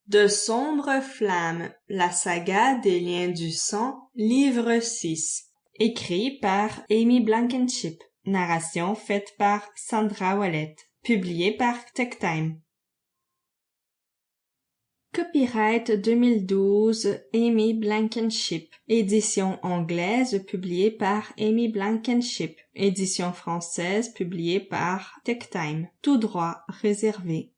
De sombres flammes, la saga des liens du sang, livre 6. Écrit par Amy Blankenship. Narration faite par Sandra Wallet. Publié par TechTime. Copyright 2012 Amy Blankenship. Édition anglaise publiée par Amy Blankenship. Édition française publiée par TechTime. Tout droit réservé.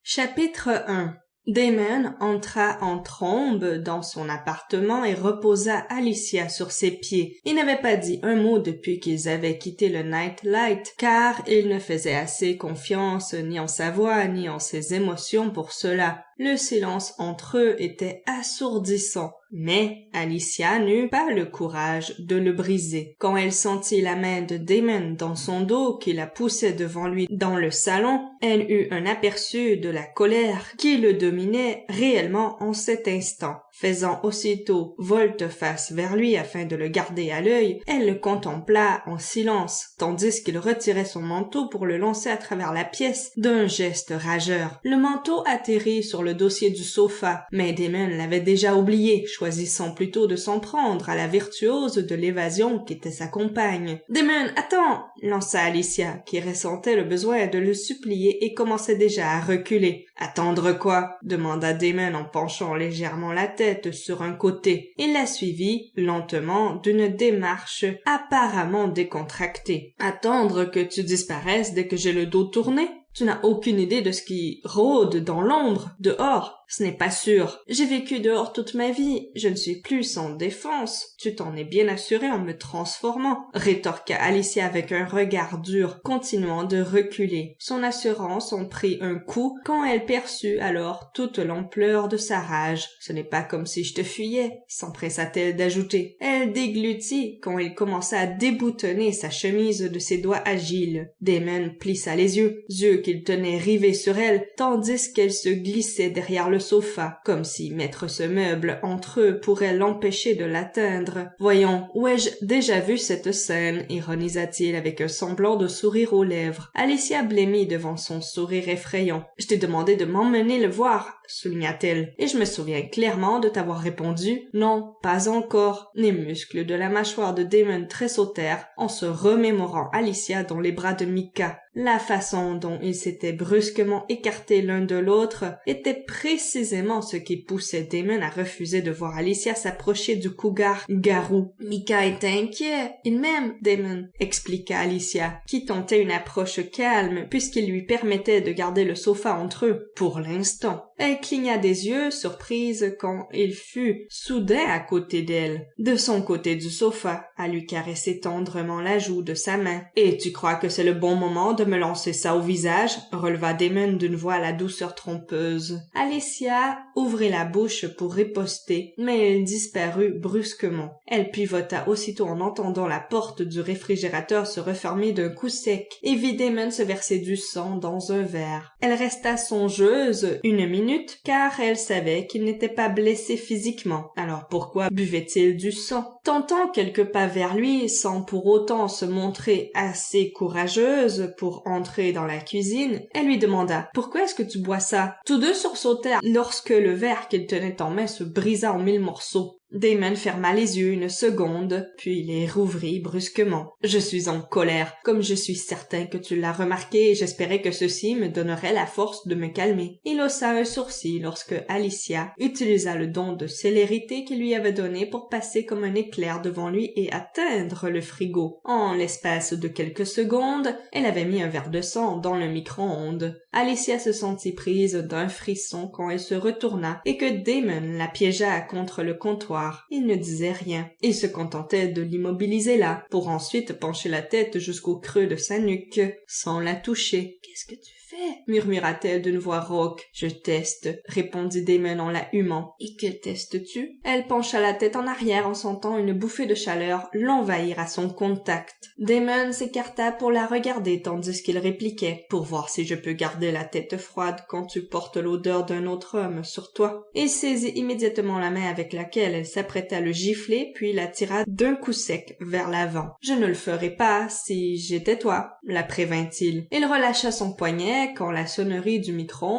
Chapitre 1. Damon entra en trombe dans son appartement et reposa Alicia sur ses pieds. Il n'avait pas dit un mot depuis qu'ils avaient quitté le Night Light, car il ne faisait assez confiance ni en sa voix ni en ses émotions pour cela. Le silence entre eux était assourdissant. Mais Alicia n'eut pas le courage de le briser. Quand elle sentit la main de Damon dans son dos qui la poussait devant lui dans le salon, elle eut un aperçu de la colère qui le dominait réellement en cet instant. Faisant aussitôt volte-face vers lui afin de le garder à l'œil, elle le contempla en silence, tandis qu'il retirait son manteau pour le lancer à travers la pièce d'un geste rageur. Le manteau atterrit sur le dossier du sofa, mais Damon l'avait déjà oublié, choisissant plutôt de s'en prendre à la virtuose de l'évasion qu'était sa compagne. « Damon, attends !» lança Alicia, qui ressentait le besoin de le supplier et commençait déjà à reculer. « Attendre quoi ?» demanda Damon en penchant légèrement la tête sur un côté. Il la suivit lentement d'une démarche apparemment décontractée. « Attendre que tu disparaisses dès que j'ai le dos tourné ? Tu n'as aucune idée de ce qui rôde dans l'ombre, dehors. Ce n'est pas sûr. J'ai vécu dehors toute ma vie. Je ne suis plus sans défense. Tu t'en es bien assuré en me transformant, » rétorqua Alicia avec un regard dur, continuant de reculer. Son assurance en prit un coup quand elle perçut alors toute l'ampleur de sa rage. « Ce n'est pas comme si je te fuyais, » s'empressa-t-elle d'ajouter. Elle déglutit quand il commença à déboutonner sa chemise de ses doigts agiles. Damon plissa les yeux qu'il tenait rivés sur elle, tandis qu'elle se glissait derrière le sofa, comme si mettre ce meuble entre eux pourrait l'empêcher de l'atteindre. « Voyons, où ai-je déjà vu cette scène ?» ironisa-t-il avec un semblant de sourire aux lèvres. Alicia blêmit devant son sourire effrayant. « Je t'ai demandé de m'emmener le voir, » souligna-t-elle, « et je me souviens clairement de t'avoir répondu « Non, pas encore ». Les muscles de la mâchoire de Damon tressautèrent en se remémorant Alicia dans les bras de Micah. La façon dont ils s'étaient brusquement écartés l'un de l'autre était précisément ce qui poussait Damon à refuser de voir Alicia s'approcher du cougar garou. « Micah était inquiet. Il m'aime, Damon, » expliqua Alicia, qui tentait une approche calme puisqu'il lui permettait de garder le sofa entre eux, pour l'instant. Elle cligna des yeux, surprise quand il fut soudain à côté d'elle, de son côté du sofa, à lui caresser tendrement la joue de sa main. « Et tu crois que c'est le bon moment de me lancer ça au visage ?» releva Damon d'une voix à la douceur trompeuse. Alicia ouvrit la bouche pour riposter, mais elle disparut brusquement. Elle pivota aussitôt en entendant la porte du réfrigérateur se refermer d'un coup sec et vit Damon se verser du sang dans un verre. Elle resta songeuse une minute, car elle savait qu'il n'était pas blessé physiquement. Alors pourquoi buvait-il du sang? Tentant quelques pas vers lui, sans pour autant se montrer assez courageuse pour entrer dans la cuisine, elle lui demanda « Pourquoi est-ce que tu bois ça ?» Tous deux sursautèrent lorsque le verre qu'il tenait en main se brisa en 1000 morceaux. Damon ferma les yeux une seconde, puis les rouvrit brusquement. « Je suis en colère, comme je suis certain que tu l'as remarqué, et j'espérais que ceci me donnerait la force de me calmer. » Il haussa un sourcil lorsque Alicia utilisa le don de célérité qu'il lui avait donné pour passer comme un éclair devant lui et atteindre le frigo. En l'espace de quelques secondes, elle avait mis un verre de sang dans le micro-ondes. Alicia se sentit prise d'un frisson quand elle se retourna et que Damon la piégea contre le comptoir. Il ne disait rien. Il se contentait de l'immobiliser là, pour ensuite pencher la tête jusqu'au creux de sa nuque, sans la toucher. « Qu'est-ce que tu fais ?» murmura-t-elle d'une voix rauque. « Je teste, » répondit Damon en la humant. « Et que testes-tu ?» Elle pencha la tête en arrière en sentant une bouffée de chaleur l'envahir à son contact. Damon s'écarta pour la regarder tandis qu'il répliquait « Pour voir si je peux garder la tête froide quand tu portes l'odeur d'un autre homme sur toi. » Il saisit immédiatement la main avec laquelle elle s'apprêtait à le gifler, puis la tira d'un coup sec vers l'avant. « Je ne le ferais pas si j'étais toi, » la prévint-il. Il relâcha son poignet quand la sonnerie du micro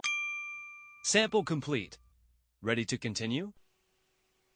Sample complete. Ready to continue?